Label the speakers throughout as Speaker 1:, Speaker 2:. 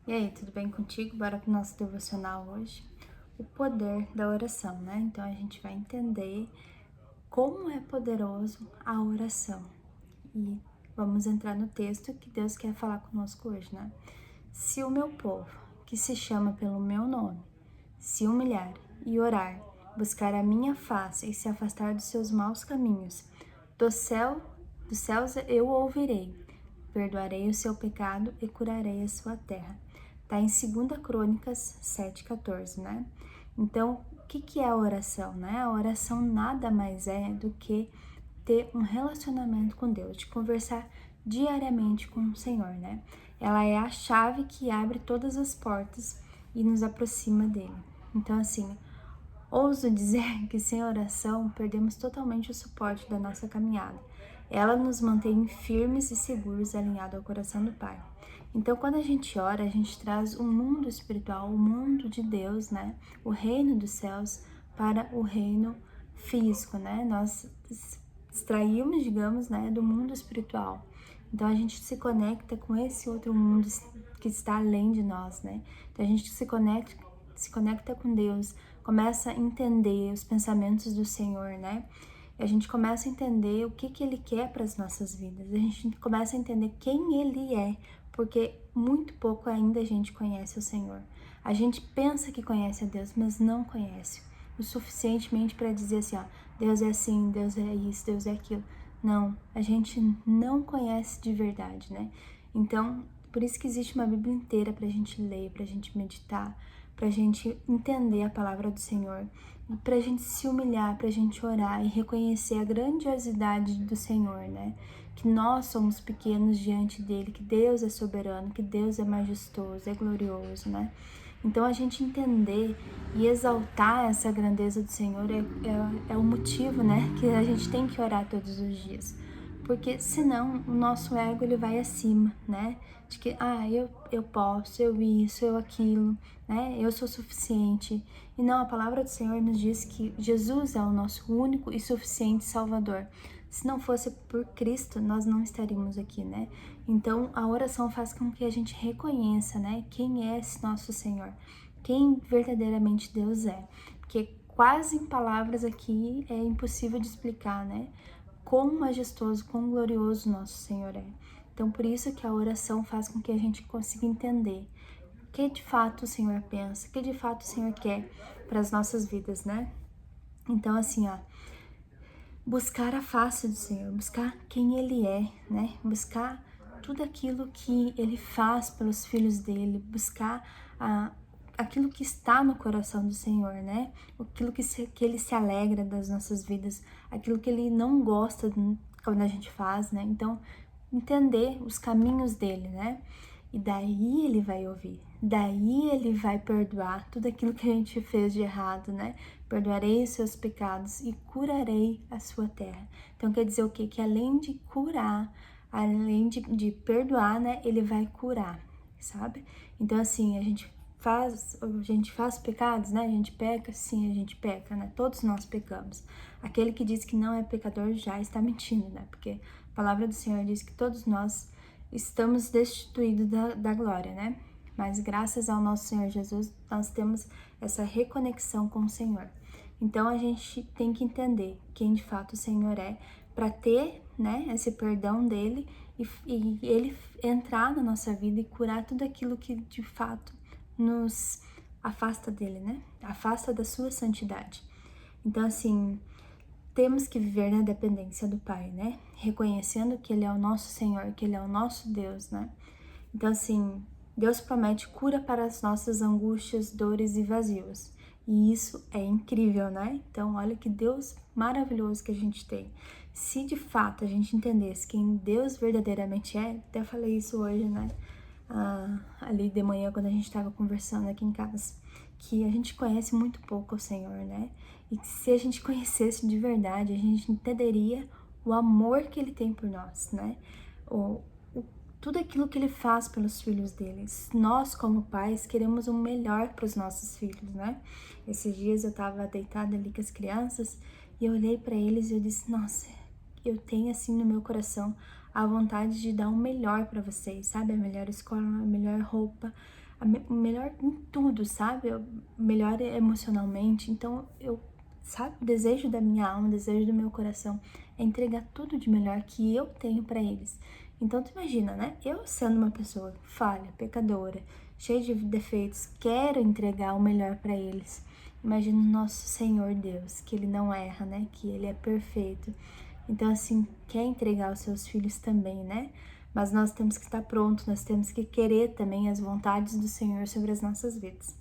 Speaker 1: E aí, tudo bem contigo? Bora pro nosso devocional hoje. O poder da oração, né? Então a gente vai entender como é poderoso a oração. E vamos entrar no texto que Deus quer falar conosco hoje, né? Se o meu povo, que se chama pelo meu nome, se humilhar e orar, buscar a minha face e se afastar dos seus maus caminhos, do céu, dos céus eu ouvirei, perdoarei o seu pecado e curarei a sua terra. Tá em 2 Crônicas 7,14, né? Então, o que é a oração, né? A oração nada mais é do que ter um relacionamento com Deus, de conversar diariamente com o Senhor, né? Ela é a chave que abre todas as portas e nos aproxima dele. Então, assim, ouso dizer que sem oração perdemos totalmente o suporte da nossa caminhada. Ela nos mantém firmes e seguros alinhados ao coração do Pai. Então, quando a gente ora, a gente traz o mundo espiritual, o mundo de Deus, né? O reino dos céus para o reino físico, né? Nós extraímos, digamos, né, do mundo espiritual. Então, a gente se conecta com esse outro mundo que está além de nós, né? Então, a gente se conecta com Deus, começa a entender os pensamentos do Senhor, né? E a gente começa a entender o que Ele quer para as nossas vidas. A gente começa a entender quem Ele é, porque muito pouco ainda a gente conhece o Senhor. A gente pensa que conhece a Deus, mas não conhece o suficientemente para dizer assim, ó, Deus é assim, Deus é isso, Deus é aquilo. Não, a gente não conhece de verdade, né? Então, por isso que existe uma Bíblia inteira para a gente ler, para a gente meditar, para a gente entender a palavra do Senhor, para a gente se humilhar, para a gente orar e reconhecer a grandiosidade do Senhor, né? Que nós somos pequenos diante dele, que Deus é soberano, que Deus é majestoso, é glorioso, né? Então a gente entender e exaltar essa grandeza do Senhor é o motivo, né, que a gente tem que orar todos os dias. Porque senão o nosso ego ele vai acima, né? De que, eu posso, eu isso, eu aquilo, né? Eu sou suficiente. E não, a palavra do Senhor nos diz que Jesus é o nosso único e suficiente Salvador. Se não fosse por Cristo, nós não estaríamos aqui, né? Então, a oração faz com que a gente reconheça, né? Quem é esse nosso Senhor? Quem verdadeiramente Deus é? Porque quase em palavras aqui é impossível de explicar, né? Quão majestoso, quão glorioso nosso Senhor é. Então, por isso que a oração faz com que a gente consiga entender o que de fato o Senhor pensa, o que de fato o Senhor quer para as nossas vidas, né? Então, assim, ó, buscar a face do Senhor, buscar quem Ele é, né? Buscar tudo aquilo que Ele faz pelos filhos dele, buscar aquilo que está no coração do Senhor, né? Aquilo que Ele se alegra das nossas vidas, aquilo que Ele não gosta quando a gente faz, né? Então, entender os caminhos dele, né? E daí ele vai ouvir, daí ele vai perdoar tudo aquilo que a gente fez de errado, né? Perdoarei os seus pecados e curarei a sua terra. Então quer dizer o quê? Que além de curar, além de perdoar, né? Ele vai curar, sabe? Então assim, a gente faz pecados, né? A gente peca, sim, a gente peca, né? Todos nós pecamos. Aquele que diz que não é pecador já está mentindo, né? Porque a palavra do Senhor diz que todos nós estamos destituídos da glória, né? Mas graças ao nosso Senhor Jesus, nós temos essa reconexão com o Senhor. Então a gente tem que entender quem de fato o Senhor é para ter, né, esse perdão dele e ele entrar na nossa vida e curar tudo aquilo que de fato nos afasta dele, né? Afasta da sua santidade. Então, assim, temos que viver na dependência do Pai, né? Reconhecendo que Ele é o nosso Senhor, que Ele é o nosso Deus, né? Então, assim, Deus promete cura para as nossas angústias, dores e vazios. E isso é incrível, né? Então, olha que Deus maravilhoso que a gente tem. Se de fato a gente entendesse quem Deus verdadeiramente é, até falei isso hoje, né? Ali de manhã, quando a gente estava conversando aqui em casa, que a gente conhece muito pouco o Senhor, né? E que se a gente conhecesse de verdade, a gente entenderia o amor que Ele tem por nós, né? Tudo aquilo que Ele faz pelos filhos deles. Nós, como pais, queremos o melhor para os nossos filhos, né? Esses dias eu estava deitada ali com as crianças e eu olhei para eles e eu disse, nossa, eu tenho assim no meu coração a vontade de dar o melhor para vocês, sabe? A melhor escola, a melhor roupa, o melhor em tudo, sabe? Melhor emocionalmente. Então, sabe, o desejo da minha alma, o desejo do meu coração é entregar tudo de melhor que eu tenho para eles. Então, tu imagina, né? Eu sendo uma pessoa falha, pecadora, cheia de defeitos, quero entregar o melhor para eles. Imagina o nosso Senhor Deus, que Ele não erra, né? Que Ele é perfeito. Então, assim, quer entregar os seus filhos também, né? Mas nós temos que estar prontos, nós temos que querer também as vontades do Senhor sobre as nossas vidas,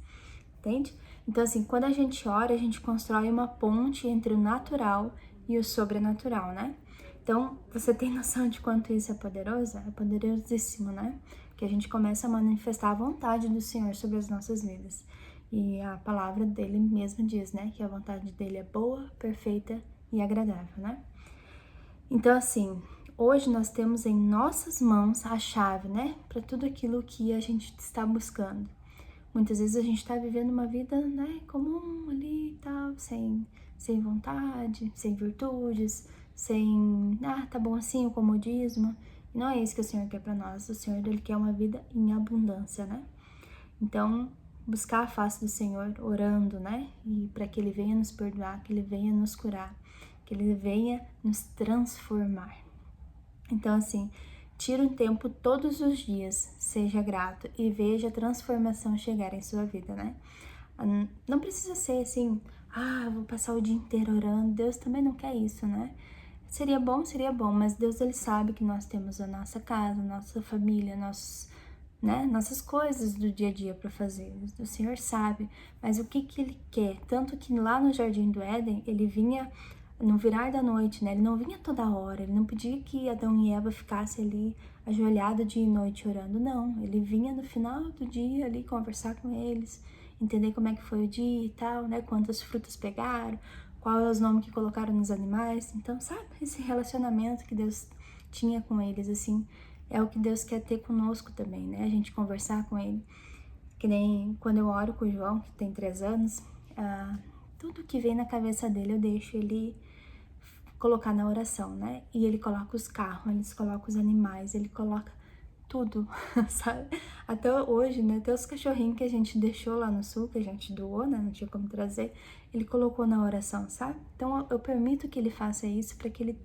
Speaker 1: entende? Então, assim, quando a gente ora, a gente constrói uma ponte entre o natural e o sobrenatural, né? Então, você tem noção de quanto isso é poderoso? É poderosíssimo, né? Que a gente começa a manifestar a vontade do Senhor sobre as nossas vidas. E a palavra dele mesmo diz, né? Que a vontade dele é boa, perfeita e agradável, né? Então, assim, hoje nós temos em nossas mãos a chave, né? Para tudo aquilo que a gente está buscando. Muitas vezes a gente está vivendo uma vida, né, comum ali e tal, sem vontade, sem virtudes, tá bom assim, o comodismo. E não é isso que o Senhor quer para nós. O Senhor, Ele quer uma vida em abundância, né? Então, buscar a face do Senhor, orando, né? E para que Ele venha nos perdoar, que Ele venha nos curar, que Ele venha nos transformar. Então, assim, tira um tempo todos os dias, seja grato e veja a transformação chegar em sua vida, né? Não precisa ser assim, vou passar o dia inteiro orando. Deus também não quer isso, né? Seria bom, mas Deus, Ele sabe que nós temos a nossa casa, nossa família, nossas coisas do dia a dia para fazer. O Senhor sabe, mas o que Ele quer? Tanto que lá no Jardim do Éden, Ele vinha no virar da noite, né? Ele não vinha toda hora, ele não pedia que Adão e Eva ficassem ali ajoelhados dia e noite orando, não. Ele vinha no final do dia ali conversar com eles, entender como é que foi o dia e tal, né? Quantas frutas pegaram, qual é os nomes que colocaram nos animais. Então, sabe, esse relacionamento que Deus tinha com eles, assim, é o que Deus quer ter conosco também, né? A gente conversar com Ele. Que nem quando eu oro com o João, que tem 3 anos, tudo que vem na cabeça dele eu deixo ele colocar na oração, né? E ele coloca os carros, ele coloca os animais, ele coloca tudo, sabe? Até hoje, né? Até os cachorrinhos que a gente deixou lá no sul, que a gente doou, né? Não tinha como trazer, ele colocou na oração, sabe? Então eu permito que ele faça isso para que ele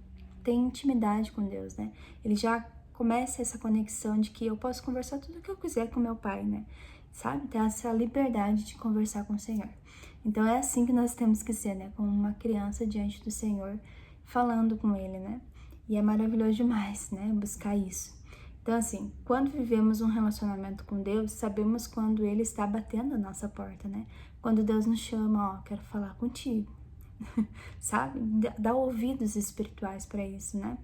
Speaker 1: tenha intimidade com Deus, né? Ele já começa essa conexão de que eu posso conversar tudo o que eu quiser com meu pai, né? Sabe? Ter essa liberdade de conversar com o Senhor. Então é assim que nós temos que ser, né? Como uma criança diante do Senhor, falando com Ele, né? E é maravilhoso demais, né? Buscar isso. Então, assim, quando vivemos um relacionamento com Deus, sabemos quando Ele está batendo a nossa porta, né? Quando Deus nos chama, quero falar contigo, sabe? Dá ouvidos espirituais para isso, né?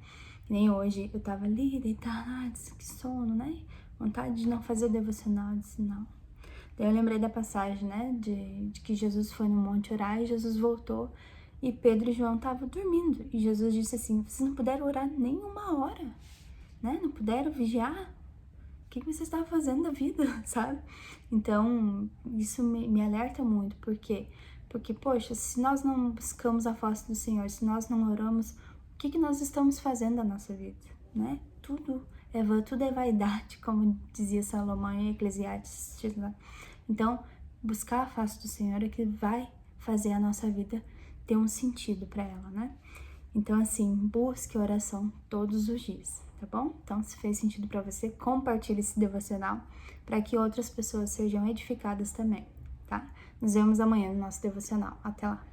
Speaker 1: Nem hoje eu tava ali, deitada, que sono, né? Vontade de não fazer o devocional, eu disse não. Daí eu lembrei da passagem, né? De que Jesus foi no monte orar e Jesus voltou e Pedro e João estavam dormindo. E Jesus disse assim, vocês não puderam orar nem 1 hora, né? Não puderam vigiar? O que vocês estavam fazendo da vida, sabe? Então, isso me alerta muito. Por quê? Porque, poxa, se nós não buscamos a face do Senhor, se nós não oramos, o que nós estamos fazendo da nossa vida, né? Tudo é vaidade, como dizia Salomão em Eclesiastes, né? Então, buscar a face do Senhor é que vai fazer a nossa vida ter um sentido para ela, né? Então, assim, busque oração todos os dias, tá bom? Então, se fez sentido para você, compartilhe esse devocional para que outras pessoas sejam edificadas também, tá? Nos vemos amanhã no nosso devocional. Até lá!